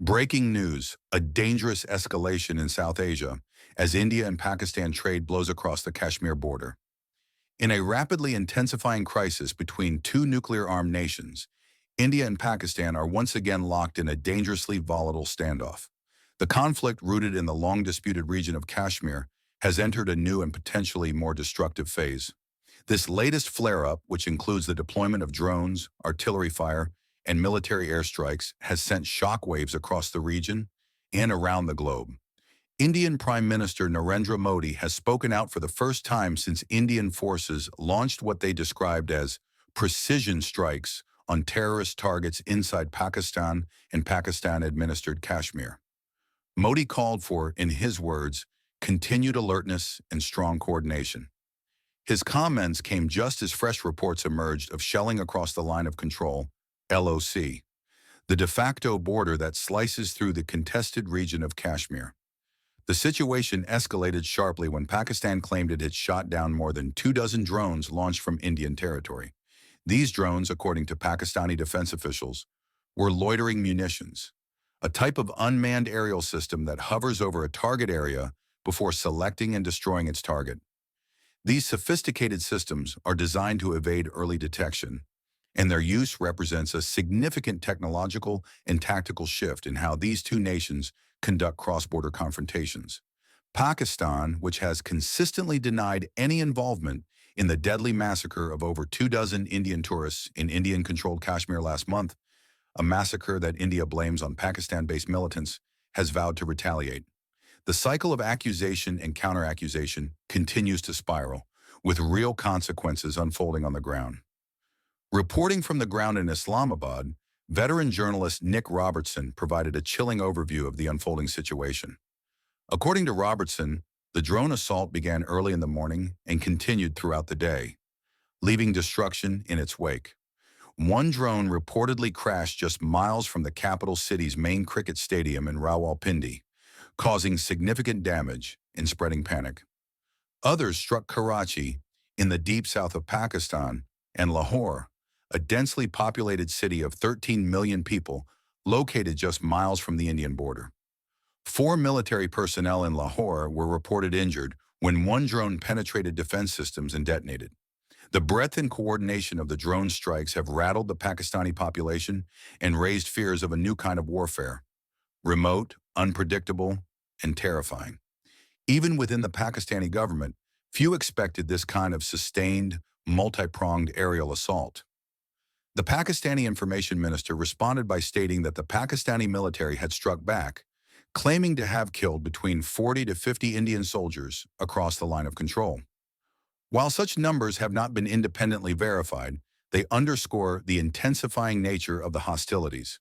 Breaking news, a dangerous escalation in South Asia as India and Pakistan trade blows across the Kashmir border. In a rapidly intensifying crisis between two nuclear-armed nations, India and Pakistan are once again locked in a dangerously volatile standoff. The conflict, rooted in the long-disputed region of Kashmir, has entered a new and potentially more destructive phase. This latest flare-up, which includes the deployment of drones, artillery fire, and military airstrikes, has sent shockwaves across the region and around the globe. Indian Prime Minister Narendra Modi has spoken out for the first time since Indian forces launched what they described as precision strikes on terrorist targets inside Pakistan and Pakistan-administered Kashmir. Modi called for, in his words, continued alertness and strong coordination. His comments came just as fresh reports emerged of shelling across the line of control, LOC, the de facto border that slices through the contested region of Kashmir. The situation escalated sharply when Pakistan claimed it had shot down more than 24 drones launched from Indian territory. These drones, according to Pakistani defense officials, were loitering munitions, a type of unmanned aerial system that hovers over a target area before selecting and destroying its target. These sophisticated systems are designed to evade early detection, and their use represents a significant technological and tactical shift in how these two nations conduct cross-border confrontations. Pakistan, which has consistently denied any involvement in the deadly massacre of over 24 Indian tourists in Indian-controlled Kashmir last month, a massacre that India blames on Pakistan-based militants, has vowed to retaliate. The cycle of accusation and counter-accusation continues to spiral, with real consequences unfolding on the ground. Reporting from the ground in Islamabad, veteran journalist Nick Robertson provided a chilling overview of the unfolding situation. According to Robertson, the drone assault began early in the morning and continued throughout the day, leaving destruction in its wake. One drone reportedly crashed just miles from the capital city's main cricket stadium in Rawalpindi, causing significant damage and spreading panic. Others struck Karachi in the deep south of Pakistan and Lahore, a densely populated city of 13 million people located just miles from the Indian border. 4 military personnel in Lahore were reported injured when one drone penetrated defense systems and detonated. The breadth and coordination of the drone strikes have rattled the Pakistani population and raised fears of a new kind of warfare: remote, unpredictable, and terrifying. Even within the Pakistani government, few expected this kind of sustained, multi-pronged aerial assault. The Pakistani information minister responded by stating that the Pakistani military had struck back, claiming to have killed between 40 to 50 Indian soldiers across the line of control. While such numbers have not been independently verified, they underscore the intensifying nature of the hostilities.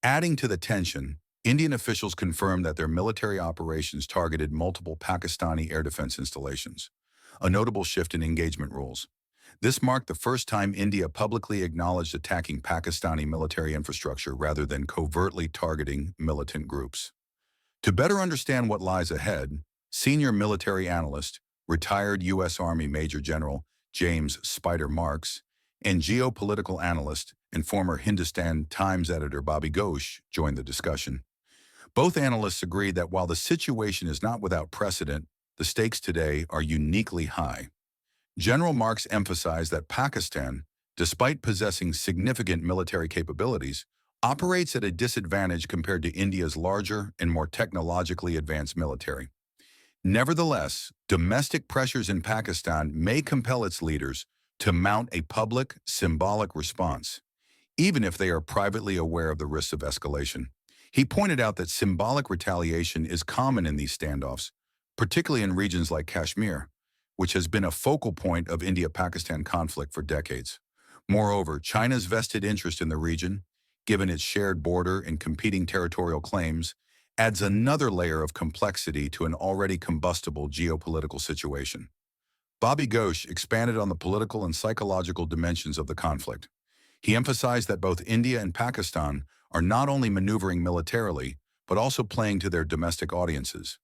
Adding to the tension, Indian officials confirmed that their military operations targeted multiple Pakistani air defense installations, a notable shift in engagement rules. This marked the first time India publicly acknowledged attacking Pakistani military infrastructure rather than covertly targeting militant groups. To better understand what lies ahead, senior military analyst, retired U.S. Army Major General James Spider Marks, and geopolitical analyst and former Hindustan Times editor Bobby Ghosh joined the discussion. Both analysts agreed that while the situation is not without precedent, the stakes today are uniquely high. General Marks emphasized that Pakistan, despite possessing significant military capabilities, operates at a disadvantage compared to India's larger and more technologically advanced military. Nevertheless, domestic pressures in Pakistan may compel its leaders to mount a public, symbolic response, even if they are privately aware of the risks of escalation. He pointed out that symbolic retaliation is common in these standoffs, particularly in regions like Kashmir, which has been a focal point of India-Pakistan conflict for decades. Moreover, China's vested interest in the region, given its shared border and competing territorial claims, adds another layer of complexity to an already combustible geopolitical situation. Bobby Ghosh expanded on the political and psychological dimensions of the conflict. He emphasized that both India and Pakistan are not only maneuvering militarily, but also playing to their domestic audiences.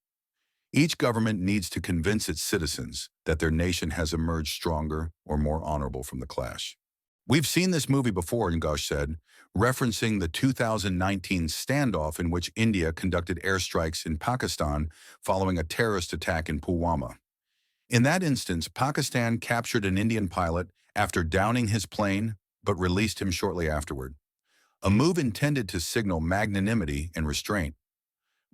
Each government needs to convince its citizens that their nation has emerged stronger or more honorable from the clash. We've seen this movie before, Ngosh said, referencing the 2019 standoff in which India conducted airstrikes in Pakistan following a terrorist attack in Pulwama. In that instance, Pakistan captured an Indian pilot after downing his plane, but released him shortly afterward, a move intended to signal magnanimity and restraint.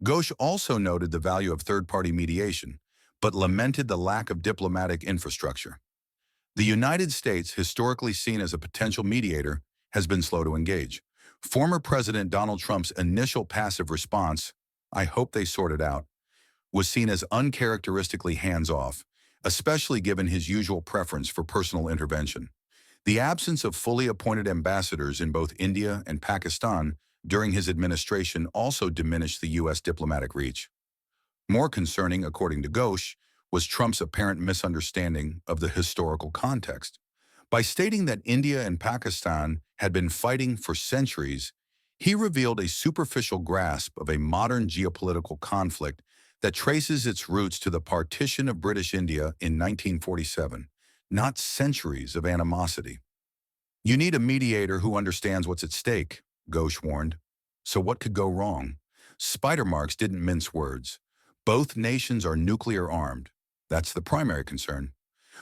Ghosh also noted the value of third-party mediation, but lamented the lack of diplomatic infrastructure. The United States, historically seen as a potential mediator, has been slow to engage. Former President Donald Trump's initial passive response, "I hope they sort it out," was seen as uncharacteristically hands-off, especially given his usual preference for personal intervention. The absence of fully appointed ambassadors in both India and Pakistan during his administration also diminished the U.S. diplomatic reach. More concerning, according to Ghosh, was Trump's apparent misunderstanding of the historical context. By stating that India and Pakistan had been fighting for centuries, he revealed a superficial grasp of a modern geopolitical conflict that traces its roots to the partition of British India in 1947, not centuries of animosity. You need a mediator who understands what's at stake, Ghosh warned. So what could go wrong? Spidermarks didn't mince words. Both nations are nuclear armed. That's the primary concern.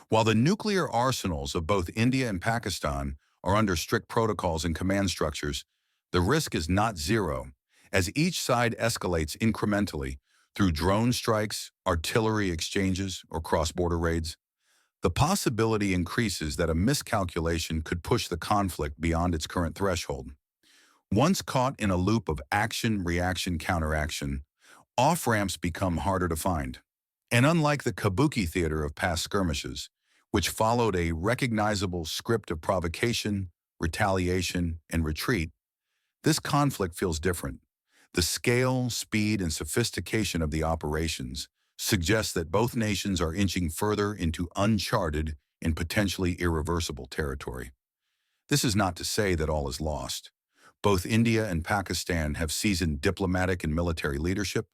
While the nuclear arsenals of both India and Pakistan are under strict protocols and command structures, the risk is not zero, as each side escalates incrementally through drone strikes, artillery exchanges, or cross-border raids. The possibility increases that a miscalculation could push the conflict beyond its current threshold. Once caught in a loop of action, reaction, counteraction, off-ramps become harder to find. And unlike the kabuki theater of past skirmishes, which followed a recognizable script of provocation, retaliation, and retreat, this conflict feels different. The scale, speed, and sophistication of the operations suggests that both nations are inching further into uncharted and potentially irreversible territory. This is not to say that all is lost. Both India and Pakistan have seasoned diplomatic and military leadership,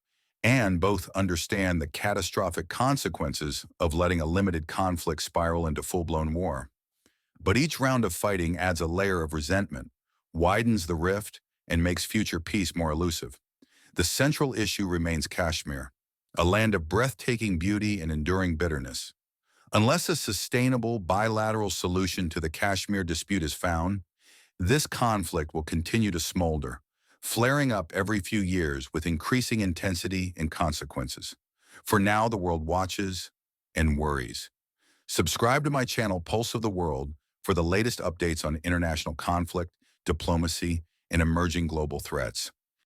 and both understand the catastrophic consequences of letting a limited conflict spiral into full-blown war. But each round of fighting adds a layer of resentment, widens the rift, and makes future peace more elusive. The central issue remains Kashmir, a land of breathtaking beauty and enduring bitterness. Unless a sustainable bilateral solution to the Kashmir dispute is found, this conflict will continue to smolder, flaring up every few years with increasing intensity and consequences. For now, the world watches and worries. Subscribe to my channel, Pulse of the World, for the latest updates on international conflict, diplomacy, and emerging global threats.